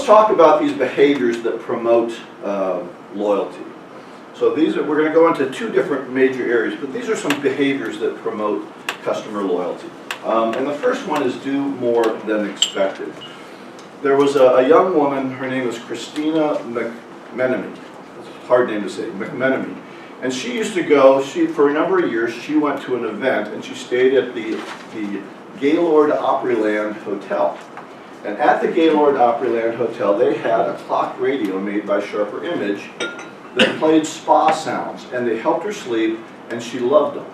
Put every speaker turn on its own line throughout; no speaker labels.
talk about these behaviors that promote loyalty. So we're going to go into two different major areas, but these are some behaviors that promote customer loyalty. And the first one is do more than expected. There was a young woman, her name was Christina McMenemy. It's a hard name to say, McMenemy. And she used to go, for a number of years, she went to an event and she stayed at the Gaylord Opryland Hotel. And at the Gaylord Opryland Hotel, they had a clock radio made by Sharper Image that played spa sounds, and they helped her sleep, and she loved them.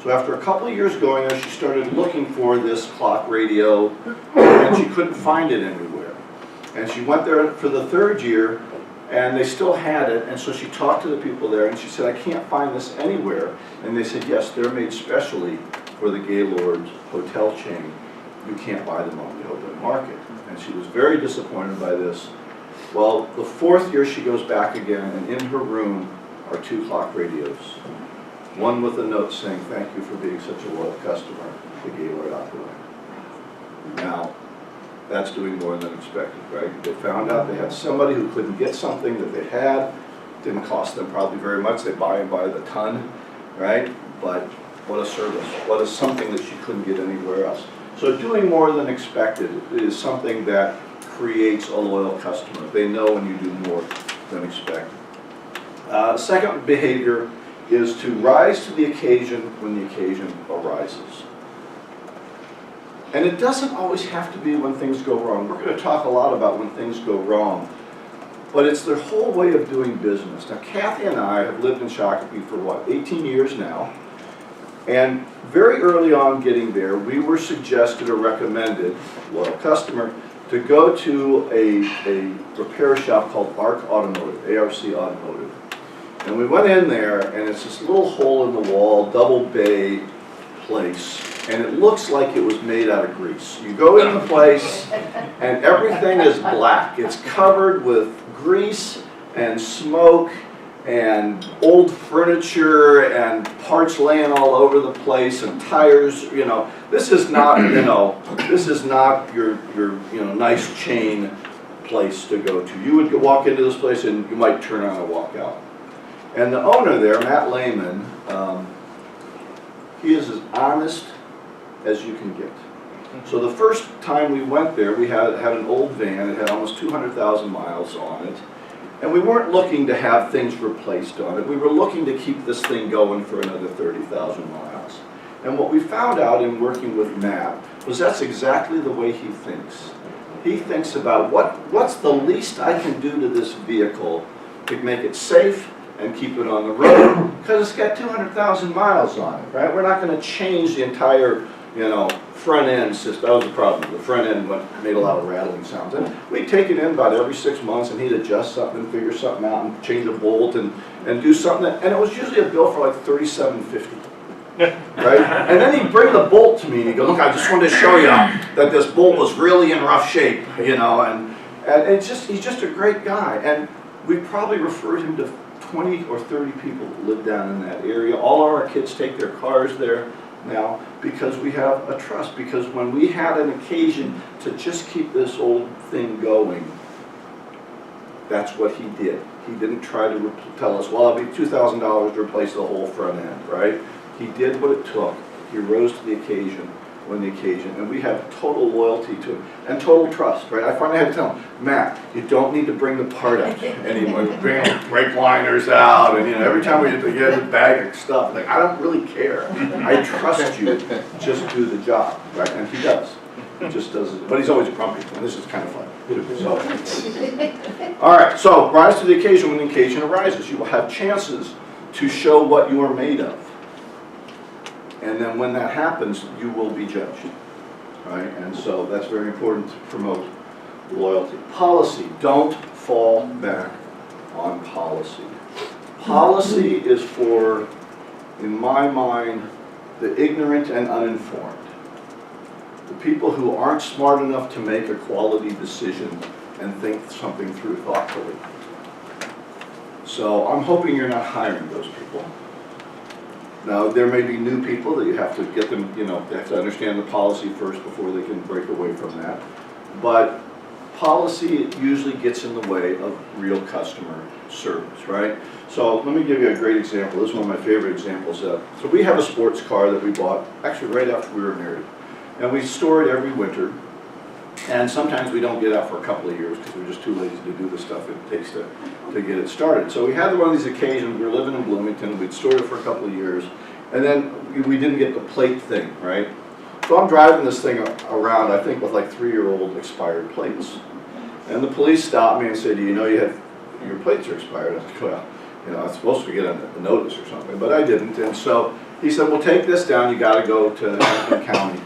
So after a couple of years going there, she started looking for this clock radio, and she couldn't find it anywhere. And she went there for the third year, and they still had it, and so she talked to the people there, and she said, I can't find this anywhere. And they said, yes, they're made specially for the Gaylord hotel chain. You can't buy them on the open market. And she was very disappointed by this. Well, the fourth year she goes back again, and in her room are two clock radios. One with a note saying, thank you for being such a loyal customer, the Gaylord Opryland. Now, that's doing more than expected, right? They found out they had somebody who couldn't get something that they had. Didn't cost them probably very much. They buy and buy the ton, right? But what a service. What is something that she couldn't get anywhere else? So doing more than expected is something that creates a loyal customer. They know when you do more than expected. Second behavior is to rise to the occasion when the occasion arises. And it doesn't always have to be when things go wrong. We're going to talk a lot about when things go wrong, but it's their whole way of doing business. Now, Kathy and I have lived in Shakopee for 18 years now, and very early on getting there, we were suggested or recommended, loyal customer, to go to a repair shop called ARC Automotive, ARC Automotive. And we went in there, and it's this little hole in the wall, double bay place, and it looks like it was made out of grease. You go in the place, and everything is black. It's covered with grease and smoke and old furniture and parts laying all over the place and tires. You know, this is not, this is not your nice chain place to go to. You would walk into this place and you might turn around and walk out. And the owner there, Matt Lehman, he is as honest as you can get. So the first time we went there, we had an old van. It had almost 200,000 miles on it. And we weren't looking to have things replaced on it. We were looking to keep this thing going for another 30,000 miles. And what we found out in working with Matt was that's exactly the way he thinks. He thinks about what's the least I can do to this vehicle to make it safe and keep it on the road, because it's got 200,000 miles on it, right? We're not going to change the entire, front end system. That was the problem. The front end made a lot of rattling sounds. And we'd take it in about every 6 months, and he'd adjust something and figure something out and change a bolt and do something. And it was usually a bill for like $37.50, right? And then he'd bring the bolt to me, and he'd go, look, I just wanted to show you that this bolt was really in rough shape, and it's just, he's just a great guy. And we probably referred him to 20 or 30 people that live down in that area. All of our kids take their cars there now because we have a trust. Because when we had an occasion to just keep this old thing going, that's what he did. He didn't try to tell us, well, it'll be $2,000 to replace the whole front end, right? He did what it took. He rose to the occasion when the occasion, and we have total loyalty to him and total trust, right? I finally had to tell him, Matt, you don't need to bring the part out anymore. Bring brake liners out, and every time we get a bag of stuff, like, I don't really care. I trust you. Just do the job, right? And he does. He just does it. But he's always grumpy, and this is kind of fun. So, all right. So rise to the occasion when the occasion arises. You will have chances to show what you are made of. And then when that happens, you will be judged, right? And so that's very important to promote loyalty. Policy, don't fall back on policy. Policy is for, in my mind, the ignorant and uninformed. The people who aren't smart enough to make a quality decision and think something through thoughtfully. So I'm hoping you're not hiring those people. Now, there may be new people that you have to get them, they have to understand the policy first before they can break away from that. But policy usually gets in the way of real customer service, right? So let me give you a great example. This is one of my favorite examples. So we have a sports car that we bought actually right after we were married. And we store it every winter. And sometimes we don't get out for a couple of years because we're just too lazy to do the stuff it takes to get it started. So we had one of these occasions, we were living in Bloomington, we'd stored it for a couple of years, and then we didn't get the plate thing, right? So I'm driving this thing around, I think with like 3-year-old expired plates. And the police stopped me and said, you know your plates are expired. I said, well, I was supposed to get a notice or something, but I didn't. And so he said, well, take this down, you gotta go to Hennepin County.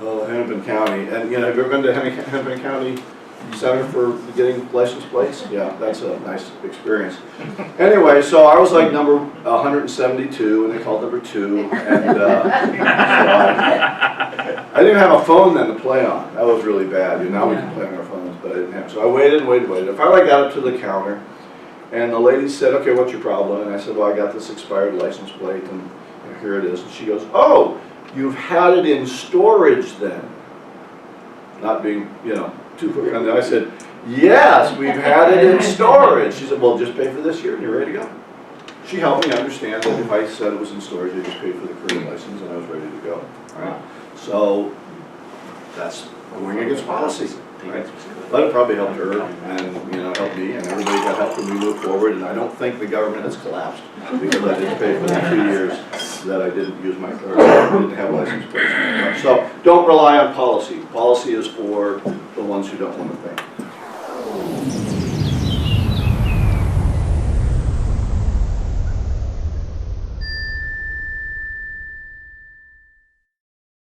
Oh, Hennepin County, and have you ever been to Hennepin County Center for getting license plates? Yeah, that's a nice experience. Anyway, so I was like number 172, and they called number 2, and so I didn't have a phone then to play on. That was really bad. Now we can play on our phones, but I didn't have. So I waited and waited. I finally got up to the counter, and the lady said, "Okay, what's your problem?" And I said, "Well, I got this expired license plate, and here it is." And she goes, "Oh, you've had it in storage then?" Not being, too quick on that. I said, "Yes, we've had it in storage." She said, "Well, just pay for this year and you're ready to go." She helped me understand that if I said it was in storage, I just paid for the current license and I was ready to go. All right? So that's going against policy. Right? But it probably helped her and helped me, and everybody got help when we moved forward. And I don't think the government has collapsed because I didn't pay for the 2 years that I didn't use my car, didn't have license plates. So don't rely on policy. Policy is for the ones who don't want to pay.